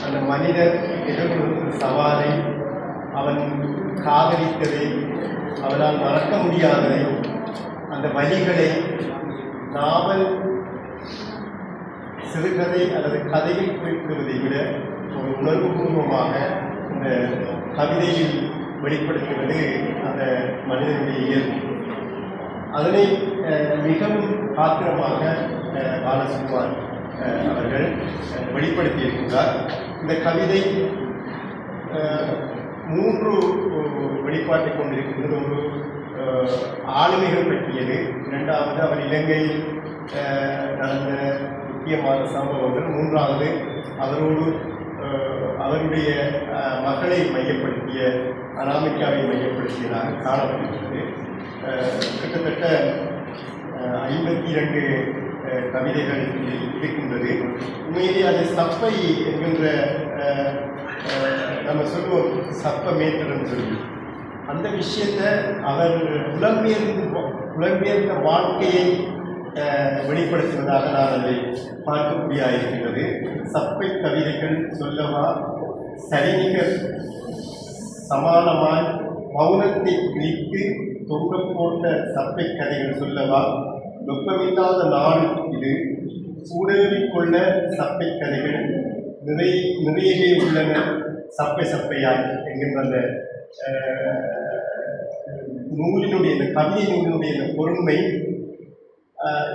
அந்த மனிதன் எதிர்கொள்ளும் சவாலை, அவன் காதலித்ததை, அவனால் மறக்க முடியாததை, அந்த வழிகளை நாவல் சிறுகதை அல்லது கதையில் குறிப்பிடுவதை விட ஒரு உணர்வுபூர்வமாக இந்த கவிதையில் வெளிப்படுத்துவது அந்த மனிதனுடைய இயல்பு. அதனை மிகவும் பாத்திரமாக பாலசுகுமார் அவர்கள் வெளிப்படுத்தியிருக்கிறார். இந்த கவிதை 3 வெளிப்பாட்டை கொண்டிருக்கிறது. ஒரு ஆளுமைகள் பற்றியது, 2வது அவர் இலங்கையில் நடந்த முக்கியமான சம்பவங்கள், 3வது அவரோடு அவருடைய மகளை மையப்படுத்திய அனாமிகாவை மையப்படுத்தியதாக காணப்படுகிறது. கிட்டத்தட்ட 52 கவிதைகள் இருக்கின்றது. உண்மையிலே அது சப்பை என்கின்ற நம்ம சொல்லுவோம், சப்ப மேட்டர்ன்னு சொல்லி அந்த விஷயத்தை அவர் புலம்பெயர்ந்த வாழ்க்கையை வெளிப்படுத்துவதாக நான் அதை பார்க்கக்கூடியதாக இருக்கின்றது. சப்பை கவிதைகள் சொல்லவா, சரிநிகர் சமானமாய் மௌனத்தை பிரித்து தொங்க போட்ட சப்பை கதைகள் சொல்லவா, வெப்பமில்லாத நாடு இது, சூடேறிக்கொள்ள சப்பை கதைகள் நிறையவே உள்ளன சப்பை சப்பையாய் என்கின்ற அந்த நூலினுடைய, இந்த கவிதை நூலினுடைய இந்த பொருண்மை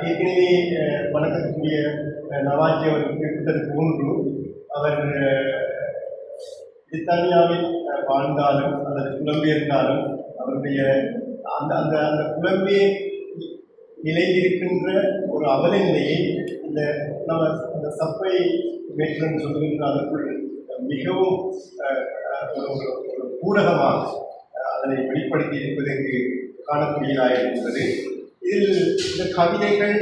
ஏற்கனவே வழக்கக்கூடிய நவாஜி அவர்கள் குறிப்பிட்டது போன்று, அவர் பிரித்தானியாவில் வாழ்ந்தாலும் அல்லது புலம்பெயர்ந்தாலும் அவருடைய அந்த அந்த அந்த புலம்பெயர் நிலையிருக்கின்ற ஒரு அவல நிலையை இந்த நம்ம அந்த சப்பை மேற்றன் சொல்லுகின்ற அதற்குள் மிகவும் ஒரு ஊடகமாக அதனை வெளிப்படுத்தி இருப்பதற்கு காணக்கூடியதாக இருக்கின்றது. இதில் இந்த கவிதைகள்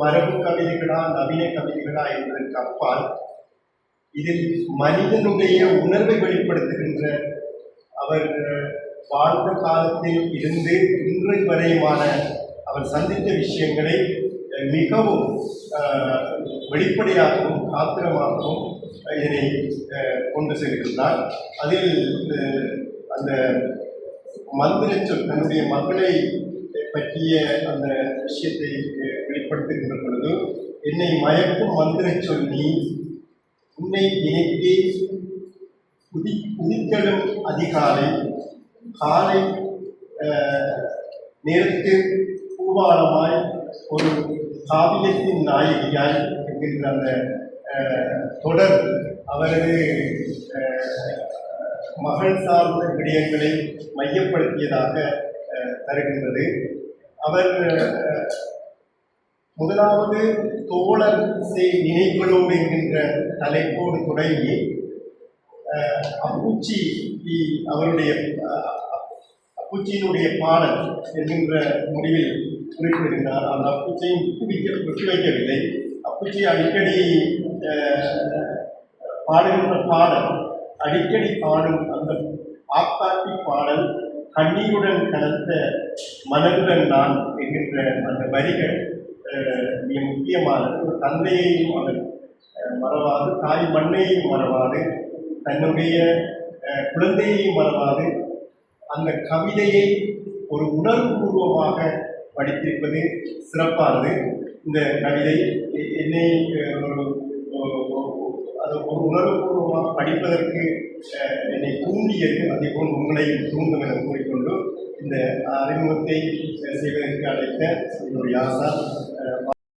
மரபு கவிதைகளா, நவீன கவிதைகளா என்பதற்கு அப்பால் இதில் மனிதனுடைய உணர்வை வெளிப்படுத்துகின்ற, அவர் வாழ்ந்த காலத்தில் இருந்து இன்று வரையுமான அவர் சந்தித்த விஷயங்களை மிகவும் வெளிப்படையாகவும் காத்திரமாகவும் இதனை கொண்டு செல்கின்றார். அதில் அந்த மந்திர சொல், தன்னுடைய மகளை பற்றிய அந்த விஷயத்தை வெளிப்படுத்துகின்ற பொழுது, என்னை மயக்கும் மந்திர சொல்லி உன்னை நினைத்தே உதித்தெழும் அதிகாலை, காலை நேரத்து பூபாலமாய் ஒரு காவியத்தின் நாயகியாய் என்கின்ற அந்த தொடர் அவரது மகள் சார்ந்த விடயங்களை மையப்படுத்தியதாக தருகின்றது. அவர் முதலாவது தோழர் நினைவுகளோடு என்கின்ற தலைப்போடு தொடங்கி அப்பூச்சி அவருடைய அப்பூச்சியினுடைய பாடல் என்கின்ற முடிவில் குறிப்பிடுகின்றார். அந்த அப்பூச்சியை விட்டு வைக்கவில்லை. அப்பூச்சி அடிக்கடி பாடுகின்ற பாடல், அடிக்கடி பாடும் அந்த ஆப்பாட்டி பாடல், கண்ணீருடன் கலந்த மனதுடன் நான் என்கின்ற அந்த வரிகள் மிக முக்கியமானது. ஒரு தந்தையையும் அவர் மறவாது, தாய் மண்ணையும் மறவாது, தன்னுடைய குழந்தையையும் மறவாது அந்த கவிதையை ஒரு உணர்வுபூர்வமாக படித்திருப்பது சிறப்பானது. இந்த கவிதை என்னை ஒரு உணர்வுபூர்வமாக படிப்பதற்கு என்னை தூண்டியது. அதே போல் உங்களையும் தூண்டும் என கூறிக்கொண்டு இந்த அறிமுகத்தை செய்வதற்கு அழைத்த என்னுடைய ஆசான்